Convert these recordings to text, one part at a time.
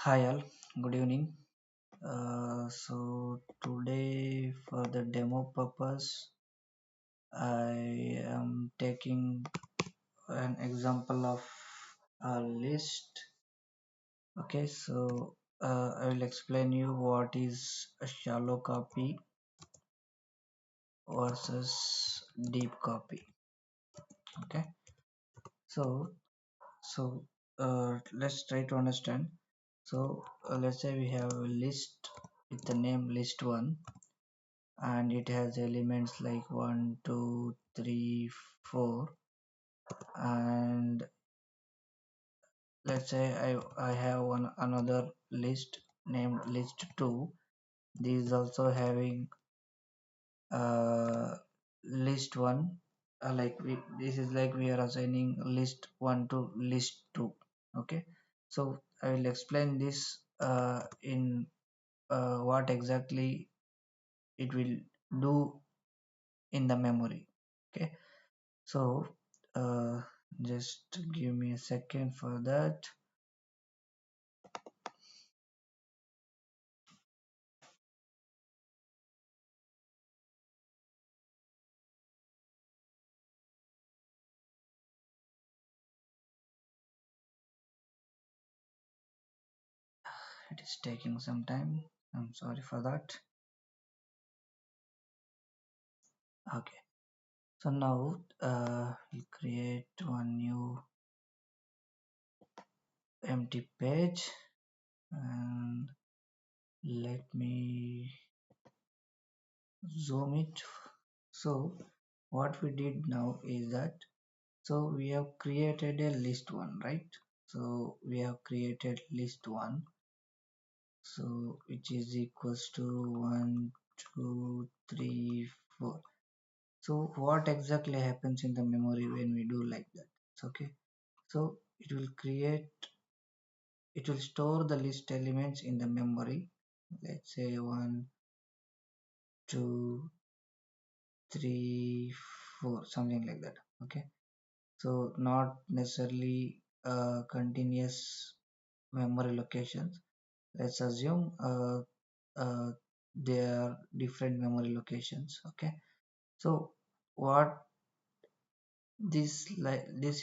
Hi all, good evening. So today for the demo purpose, I am taking an example of a list. Okay, so I will explain you what is a shallow copy versus deep copy. Okay, so let's try to understand. So let's say we have a list with the name list one and it has elements like 1 2 3 4, and let's say I have another list named list 2. This is also having uh, list 1, this is like we are assigning list 1 to list 2. Okay, so I will explain this in what exactly it will do in the memory. Okay, so uh, just give me a second for that. It is taking some time, I'm sorry for that. Okay, so now we create one new empty page and let me zoom it. So what we did now is that, so we have created a list one, right? So we have created list one, so which is equals to 1 2 3 4. So what exactly happens in the memory when we do like that? Okay, so it will store the list elements in the memory. Let's say 1 2 3 4, something like that. Okay, so not necessarily continuous memory locations. Let's assume uh, they are different memory locations. Okay, so what this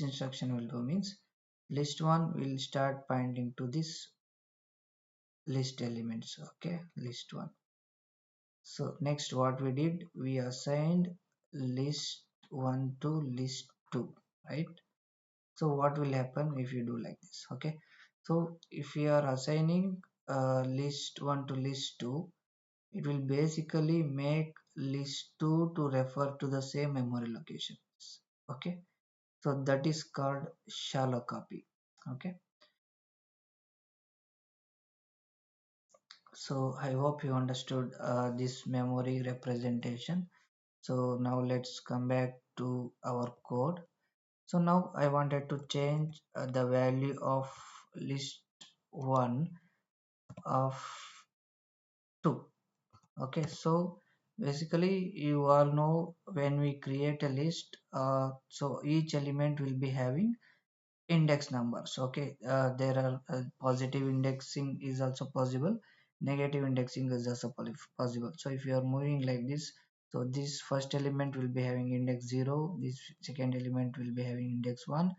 instruction will do means list one will start pointing to this list elements. Okay, list one. So next what we did, we assigned list one to list two, right? So what will happen if you do like this? Okay, so if you are assigning list one to list two, it will basically make list 2 to refer to the same memory locations. Okay, so that is called shallow copy. Okay, so I hope you understood this memory representation. So now let's come back to our code. So now I wanted to change the value of list 1 of 2. Okay, so basically you all know when we create a list, so each element will be having index numbers. Okay, there are positive indexing is also possible, negative indexing is also possible. So if you are moving like this, so this first element will be having index 0, this second element will be having index 1,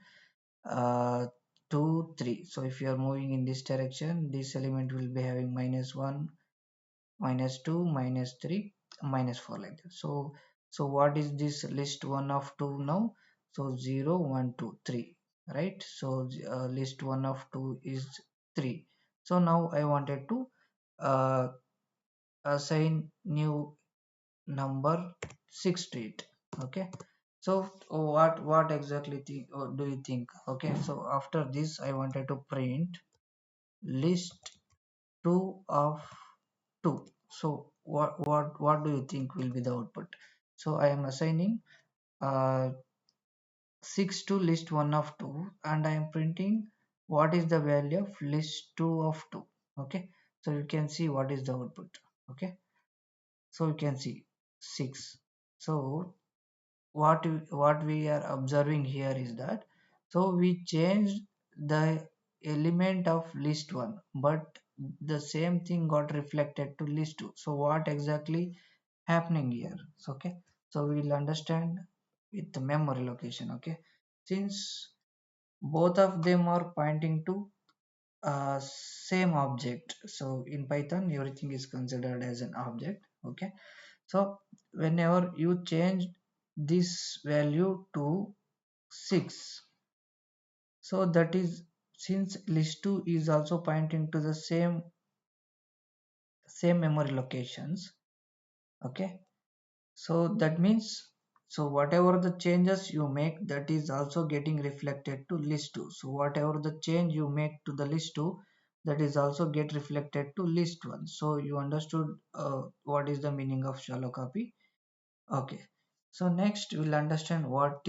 uh, 2 3. So if you are moving in this direction, this element will be having -1, -2, -3, -4, like that. So what is this list 1 of 2 now? So 0 1 2 3, right? So list 1 of 2 is 3. So now I wanted to uh, assign new number 6 to it. Okay, so what exactly do you think? Okay, so after this I wanted to print list 2 of 2. So what do you think will be the output? So I am assigning uh, 6 to list 1 of 2 and I am printing what is the value of list 2 of 2. Okay, so you can see what is the output. Okay, so you can see 6. So what we are observing here is that, so we changed the element of list 1, but the same thing got reflected to list 2. So what exactly happening here? So, okay, so we will understand with the memory location. Okay, since both of them are pointing to same object, so in Python everything is considered as an object. Okay, so whenever you change this value to 6, so that is, since list 2 is also pointing to the same memory locations. Okay, so that means, so whatever the changes you make, that is also getting reflected to list 2. So whatever the change you make to the list 2, that is also get reflected to list 1. So you understood what is the meaning of shallow copy. Okay, so next we'll understand what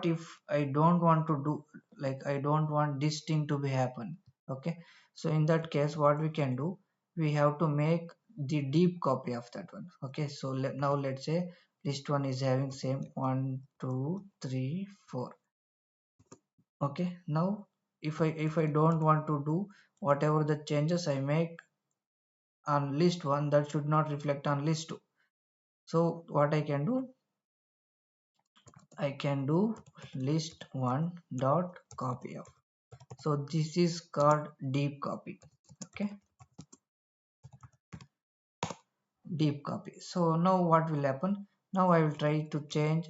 if I don't want to do, like I don't want this thing to be happen. Okay, so in that case what we can do, we have to make the deep copy of that one. Okay, so now let's say list one is having same 1 2 3 4. Okay, now if I don't want to do whatever the changes I make on list one, that should not reflect on list two. So what I can do, I can do list one dot copy of. So this is called deep copy. Okay, deep copy. So now what will happen? Now I will try to change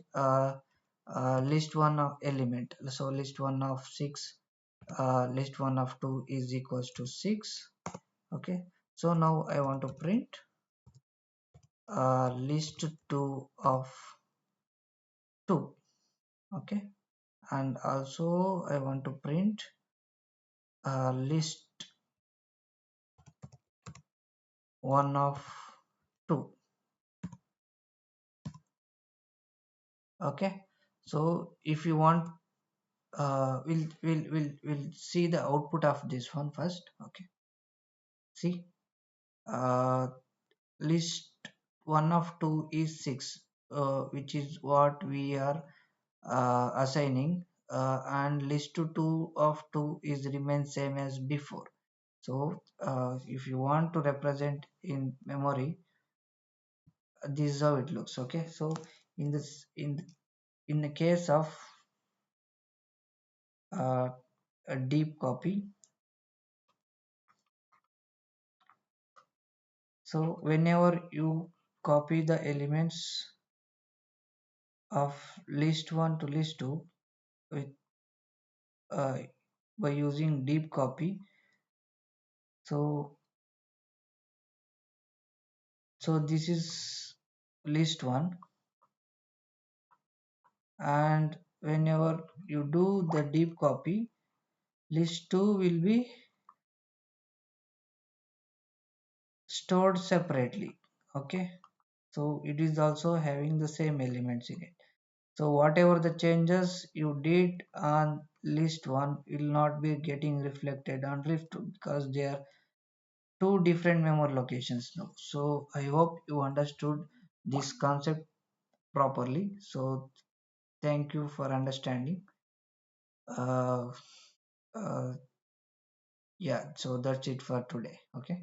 list one of element. So list one of 6, list one of 2 is equals to 6. Okay, so now I want to print list 2 of 2. Okay, and also I want to print list 1 of 2. Okay, so if you want, we'll see the output of this one first. Okay, see, uh, list 1 of 2 is 6, which is what we are assigning, and list 2 of 2 is remain same as before. So if you want to represent in memory, this is how it looks. Okay, so in this in the case of uh, a deep copy, so whenever you copy the elements of list 1 to list 2 with uh, by using deep copy, so this is list 1, and whenever you do the deep copy, list 2 will be stored separately. Okay, so it is also having the same elements in it. So whatever the changes you did on list 1 will not be getting reflected on list 2, because they are two different memory locations now. So I hope you understood this concept properly. So thank you for understanding. uh, uh, yeah, so that's it for today. Okay.